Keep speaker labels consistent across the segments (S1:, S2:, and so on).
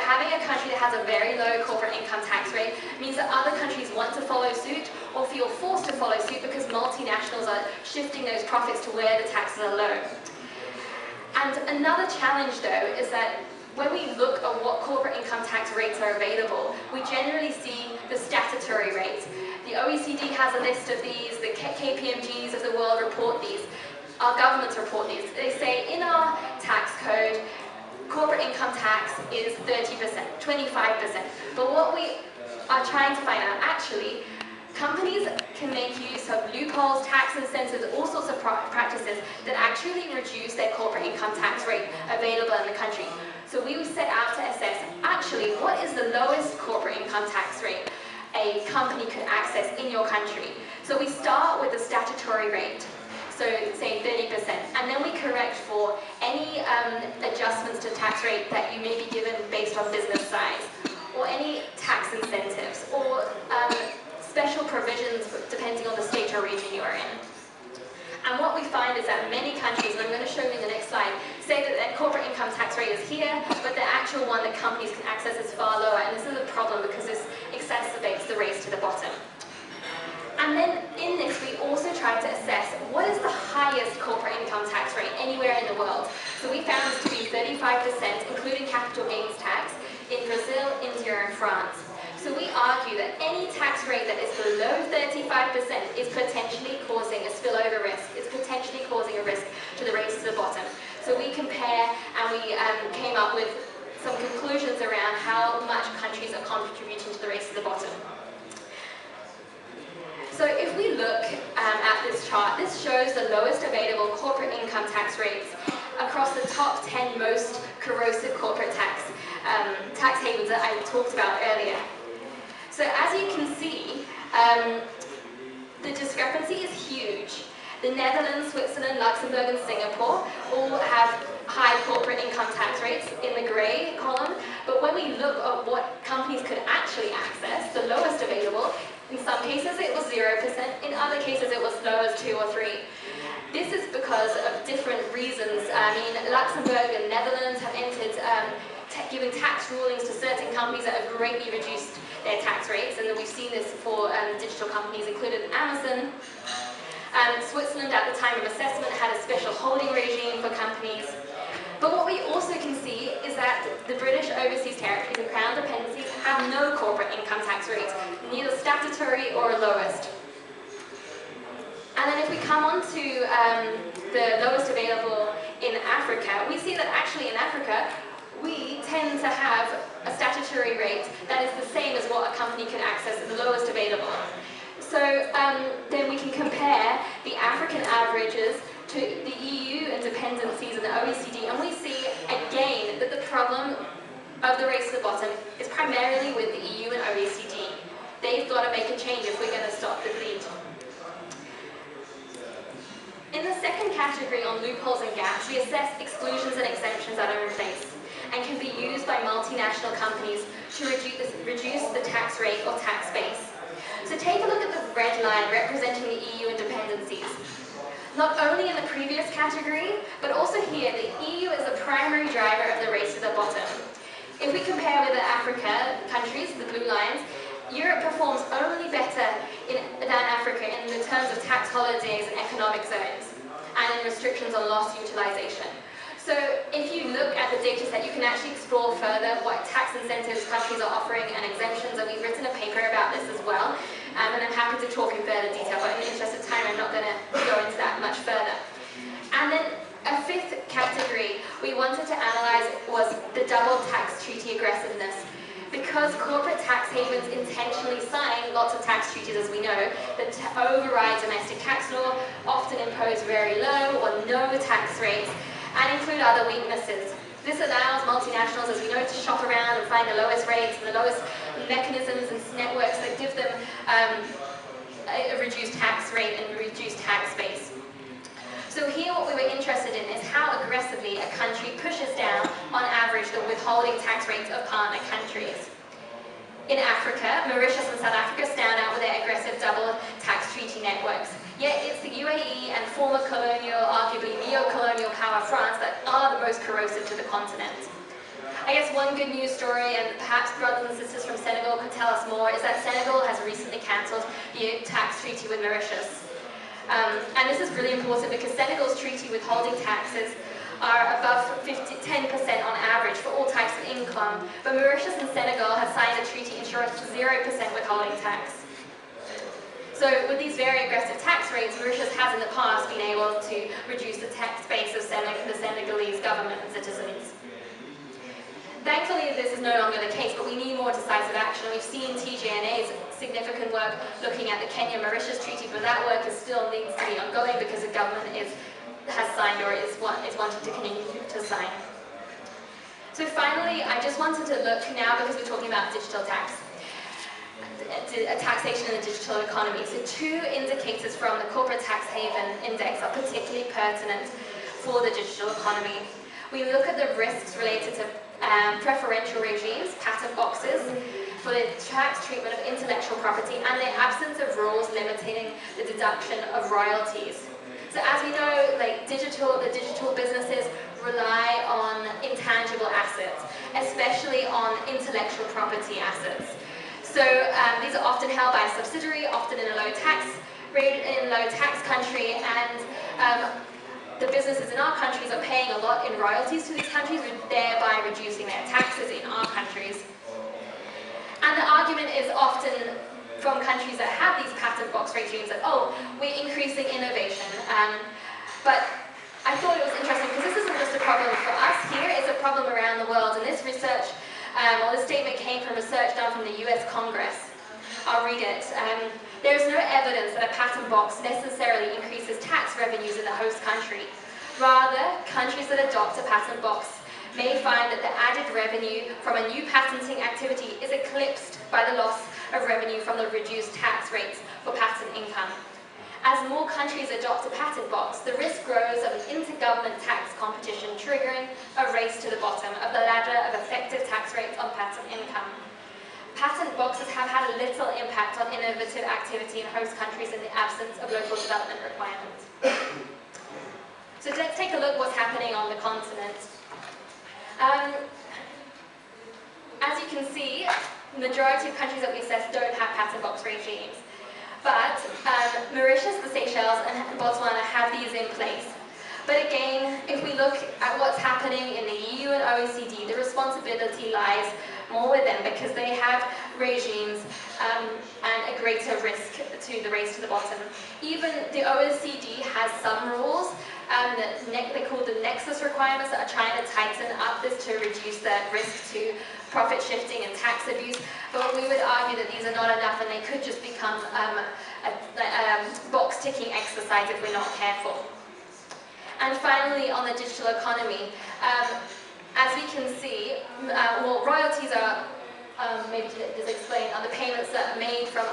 S1: having a country that has a very low corporate income tax rate means that other countries want to follow suit or feel forced to follow suit because multinationals are shifting those profits to where the taxes are low. And another challenge, though, is that when we look at what corporate income tax rates are available, we generally see the statutory rates. The OECD has a list of these, the KPMGs of the world report these, our governments report these. They say in our tax code, corporate income tax is 30%, 25%. But what we are trying to find out, actually, companies can make use of loopholes, tax incentives, all sorts of practices that actually reduce their corporate income tax rate available in the country. So we set out to assess, actually, what is the lowest corporate income tax rate a company could access in your country? So we start with the statutory rate, so say 30%, and then we correct for any adjustments to tax rate that you may be given based on business size, or any tax incentives, or special provisions depending on the state or region you're in. And what we find is that many countries, and I'm going to show you in the next slide, say that their corporate income tax rate is here, but the actual one that companies can access is far lower, and this is a problem because this exacerbates the race to the bottom. And then in this, we also tried to assess what is the highest corporate income tax rate anywhere in the world. So we found this to be 35%, including capital gains tax, in Brazil, India, and France. So we argue that any tax rate that is below 35% is potentially causing a spillover risk, is potentially causing a risk to the race to the bottom. So we compare and we came up with some conclusions around how much countries are contributing to the race to the bottom. So if we look at this chart, this shows the lowest available corporate income tax rates across the top 10 most corrosive corporate tax havens that I talked about earlier. So as you can see, the discrepancy is huge. The Netherlands, Switzerland, Luxembourg, and Singapore all have high corporate income tax rates in the grey column, but when we look at what companies could actually access, the lowest available, in some cases it was 0%, in other cases it was as low as 2 or 3. This is because of different reasons. I mean, Luxembourg and Netherlands have entered giving tax rulings to certain companies that have greatly reduced their tax rates, and we've seen this for digital companies, including Amazon. Switzerland, at the time of assessment, had a special holding regime for companies. But what we also can see is that the British overseas territories and crown dependencies have no corporate income tax rates, neither statutory or lowest. And then if we come on to the lowest available in Africa, we see that actually in Africa, we tend to have a statutory rate that is the same as what a company can access at the lowest available. So then we can compare the African averages to the EU and dependencies and the OECD, and we see again that the problem of the race to the bottom is primarily with the EU and OECD. They've got to make a change if we're going to stop the bleed. In the second category on loopholes and gaps, we assess exclusions and exemptions that are in place and can be used by multinational companies to reduce the tax rate or tax base. So take a look at the red line representing the EU and dependencies. Not only in the previous category, but also here, the EU is the primary driver of the race to the bottom. If we compare with the Africa countries, the blue lines, Europe performs only better than Africa in the terms of tax holidays and economic zones, and in restrictions on loss utilization. So if you look at the data set, you can actually explore further what tax incentives countries are offering and exemptions, and we've written a paper about this as well. And I'm happy to talk in further detail, but in the interest of time, I'm not going to go into that much further. And then a fifth category we wanted to analyze was the double tax treaty aggressiveness. Because corporate tax havens intentionally sign lots of tax treaties, as we know, that override domestic tax law, often impose very low or no tax rates, and include other weaknesses. This allows multinationals, as we know, to shop around and find the lowest rates and the lowest mechanisms and networks that give them a reduced tax rate and reduced tax base. So here what we were interested in is how aggressively a country pushes down, on average, the withholding tax rates of partner countries. In Africa, Mauritius and South Africa stand out with their aggressive double tax treaty networks. Yet it's the UAE and former colonial, arguably neo-colonial power France that are the most corrosive to the continent. I guess one good news story, and perhaps brothers and sisters from Senegal could tell us more, is that Senegal has recently cancelled the tax treaty with Mauritius. And this is really important because Senegal's treaty withholding taxes are above 10% on average for all types of income, but Mauritius and Senegal have signed a treaty ensuring 0% withholding tax. So with these very aggressive tax rates, Mauritius has in the past been able to reduce the tax base of the Senegalese government and citizens. Thankfully, this is no longer the case, but we need more decisive action. We've seen TGNA's significant work looking at the Kenya-Mauritius treaty, but that work still needs to be ongoing because the government has signed or is wanting to continue to sign. So finally, I just wanted to look now, because we're talking about digital tax, taxation in the digital economy. So two indicators from the Corporate Tax Haven Index are particularly pertinent for the digital economy. We look at the risks related to preferential regimes, patent boxes, for the tax treatment of intellectual property, and the absence of rules limiting the deduction of royalties. So as we know, like the digital businesses rely on intangible assets, especially on intellectual property assets. So these are often held by a subsidiary, often in a low tax rate, in a low tax country, and the businesses in our countries are paying a lot in royalties to these countries, thereby reducing their taxes in our countries. And the argument is often from countries that have these patent box regimes that, oh, we're increasing innovation. But I thought it was interesting because this isn't just a problem for us here, it's a problem around the world. And this research, or the statement came from research done from the US Congress. I'll read it. There is no evidence that a patent box necessarily increases tax revenues in the host country. Rather, countries that adopt a patent box may find that the added revenue from a new patenting activity is eclipsed by the loss of revenue from the reduced tax rates for patent income. As more countries adopt a patent box, the risk grows of an intergovernment tax competition triggering a race to the bottom of the ladder of effective tax rates on patent income. Patent boxes have had little impact on innovative activity in host countries in the absence of local development requirements. So let's take a look what's happening on the continent. As you can see, the majority of countries that we assess don't have patent box regimes. But Mauritius, the Seychelles, and Botswana have these in place. But again, if we look at what's happening in the EU and OECD, the responsibility lies more with them because they have regimes and a greater risk to the race to the bottom. Even the OECD has some rules, they call the nexus requirements, that are trying to tighten up this to reduce the risk to profit shifting and tax abuse. But we would argue that these are not enough and they could just become a box ticking exercise if we're not careful. And finally, on the digital economy, as we can see, well, royalties are, maybe to just explain, are the payments that are made from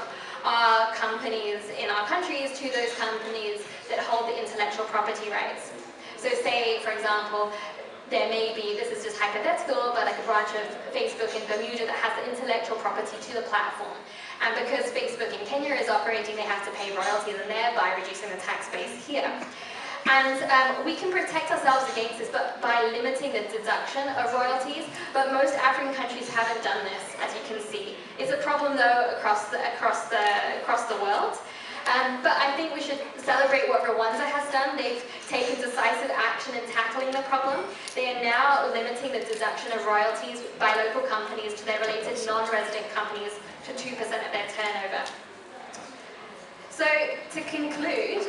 S1: our companies in our countries to those companies that hold the intellectual property rights. So say, for example, there may be, this is just hypothetical, but like a branch of Facebook in Bermuda that has the intellectual property to the platform. And because Facebook in Kenya is operating, they have to pay royalties and thereby reducing the tax base here. And we can protect ourselves against this by limiting the deduction of royalties, but most African countries haven't done this, as you can see. It's a problem though across the world. But I think we should celebrate what Rwanda has done. They've taken decisive action in tackling the problem. They are now limiting the deduction of royalties by local companies to their related non-resident companies to 2% of their turnover. So to conclude,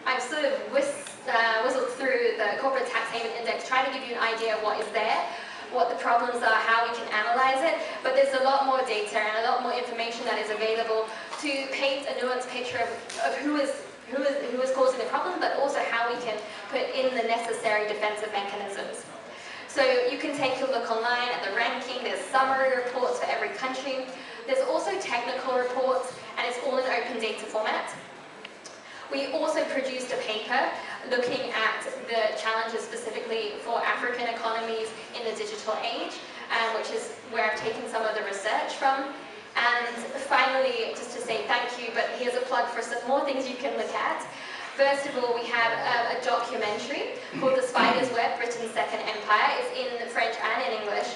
S1: I've sort of whistled through the Corporate Tax Haven Index, trying to give you an idea of what is there, what the problems are, how we can analyze it, but there's a lot more data and a lot more information that is available to paint a nuanced picture of who is causing the problem, but also how we can put in the necessary defensive mechanisms. So you can take a look online at the ranking, there's summary reports for every country, there's also technical reports, and it's all in open data format. We also produced a paper looking at the challenges specifically for African economies in the digital age, which is where I've taken some of the research from. And finally, just to say thank you, but here's a plug for some more things you can look at. First of all, we have a documentary called The Spider's Web, Britain's Second Empire. It's in French and in English.